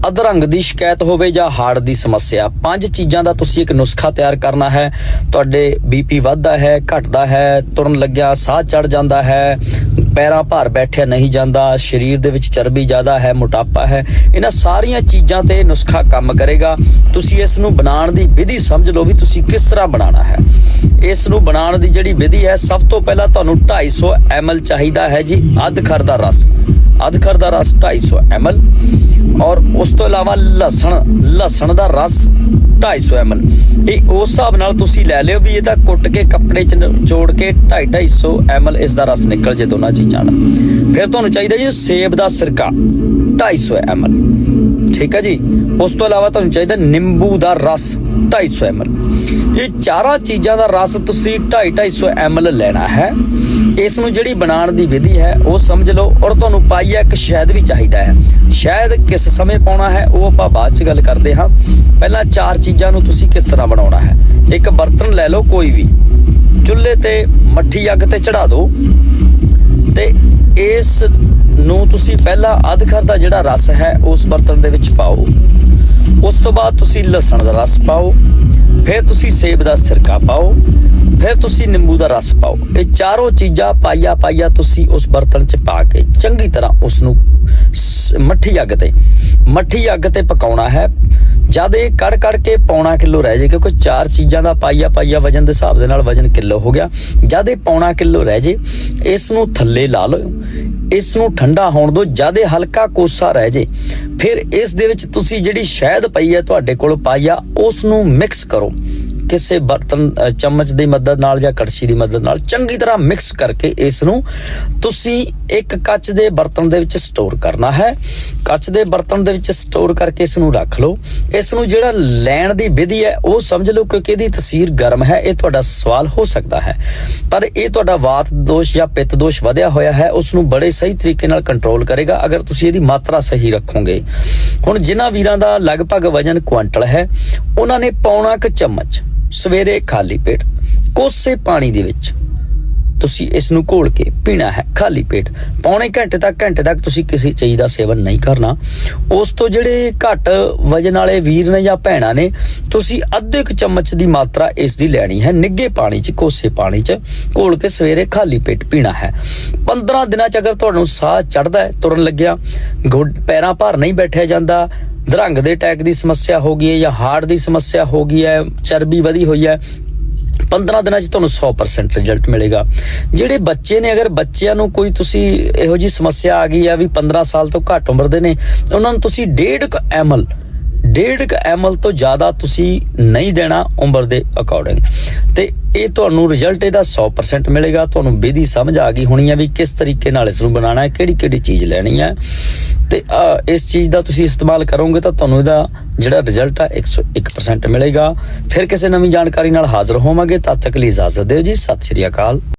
अधरंग की शिकायत होवे जां हार्ट की समस्या, 5 चीज़ों का तुसीं एक नुस्खा तैयार करना है। तुहाडे बीपी वधदा है, घटदा है, तुरन लग्या साह चढ़ जाता है, पैरां भार बैठिया नहीं जाता, शरीर दे विच चर्बी ज़्यादा है, मोटापा है, इन्हां सारियां चीज़ां ते नुस्खा काम करेगा। तुसीं इस नूं बनाउण दी विधि समझ लो भी तुसीं किस तरह बनाना है। इस नूं बनाउण दी जिहड़ी विधि है, सब तो पहला तुहानूं 250 ml चाहिदा है जी अदरक दा रस। अदरक दा रस 250 ml और उस तो इलावा लसण दा रस 250 ml। ये उस हिसाब नाल तुसीं लै लिओ भी इहदा कुट के कपड़े च जोड़ के 250 ml इसदा रस निकल जे दोनों चीज़ां दा। फिर तुहानूं चाहिदा जी सेब दा सिरका 250 ml, ठीक है जी। उस तो इलावा तुहानूं चाहिदा निंबू दा रस 250 ml। ये चारों चीज़ों का रस तुसी 250 ml लेना है। इस नूं जिहड़ी बनाउण दी विधि है वो समझ लो। और तुहानूं पाइया एक शहद भी चाहिदा है। शहद किस समय पाउणा है वो आपां बाद च गल करदे हां। पहलां 4 चीज़ां नूं तुसी किस तरह बनाउणा है। एक बर्तन लै लो कोई भी, चुल्हे ते मट्ठी अग ते चढ़ा दो ते इस नूं तुसी पहला अदरक दा जिहड़ा रस है उस बर्तन दे विच पाओ। उस तो बाद तुसी लसण दा रस पाओ, फिर तुसी सेब दा सिरका पाओ, फिर तुसी निंबू दा रस पाओ। ये चारों चीज़ां पाइया तुसी उस बर्तन च पा के चंगी तरह उसनूं मट्ठी अग ते पकाउणा है। जद ये कड़ के पौना किलो रह जाए, क्योंकि 4 चीज़ों का पाइया वजन के हिसाब के वजन किलो हो गया। जद ये पौना किलो रह जाए, इसनूं थल्ले ला लो, इसनूं ठंडा होण दो। जद ये हल्का कोसा रह जाए, फिर इस दे विच तुसी जिहड़ी शहद पई है तुहाडे कोल पाइया, उसनूं मिक्स करो किसी बर्तन चम्मच की मदद नाल या कड़छी की मदद नाल चंगी तरह मिक्स करके इसनूं तुसी एक कच दे बर्तन दे विच स्टोर करना है। कच दे बर्तन दे विच स्टोर करके इसनूं रख लो। इसनूं जिहड़ा लैण दी विधि है वो समझ लो, क्योंकि इहदी तसीर गर्म है। ये तुहाडा सवाल हो सकता है, पर ये तुहाडा वात दोष या पित्त दोष वधिया होया है, उसनूं बड़े सही तरीके नाल कंट्रोल करेगा अगर तुसी इहदी मात्रा सही रखोगे। हुण जिन्हां वीरां दा लगभग वजन क्विंटल है, उन्हां ने पौना क चम्मच सवेरे खाली पेट कोसे पानी दे विच तुसी इसनूं घोल के पीना है खाली पेट। पौने घंटे तक तुसी किसी चीज़ का सेवन नहीं करना। उस तो जिहड़े घट वजन वाले वीर ने या भैणां ने, तुसी अद्धे क चम्मच की मात्रा इसकी लैनी है। निੱਘੇ पानी च कोसे पानी च घोल के सवेरे खाली पेट पीना है। 15 दिनों च अगर तुहानूं साह चढ़दा है, तुरन लग्या पैरां भार नहीं बैठिया जाता, धरंग दे अटैक की समस्या हो गई है या हार्ट की समस्या हो गई है, चर्बी वधी हुई है, 15 दिनों तुहानूं 100% रिजल्ट मिलेगा। जिहड़े बच्चे ने, अगर बच्चों नूं कोई तुसी इहो जी समस्या आ गई है भी 15 साल तो घट उम्र दे ने, उन्हां नूं तुसी 1.5 ml तो ज़्यादा तुसी नहीं देना उम्र दे अकॉर्डिंग। ते ये तुहानूं रिजल्ट इहदा 100% मिलेगा। तुहानूं विधि समझ आ गई होनी है भी किस तरीके नाल इसनूं बनाना है, किहड़ी चीज़ लैनी है। ते इस चीज़ का तुसी इस्तेमाल करोगे तो तुहानूं इहदा जिहड़ा रिजल्ट है 101% मिलेगा। फिर किसी नवीं जानकारी नाल हाज़र होवांगे। तद तक लई इजाज़त दिओ जी। सत श्री अकाल।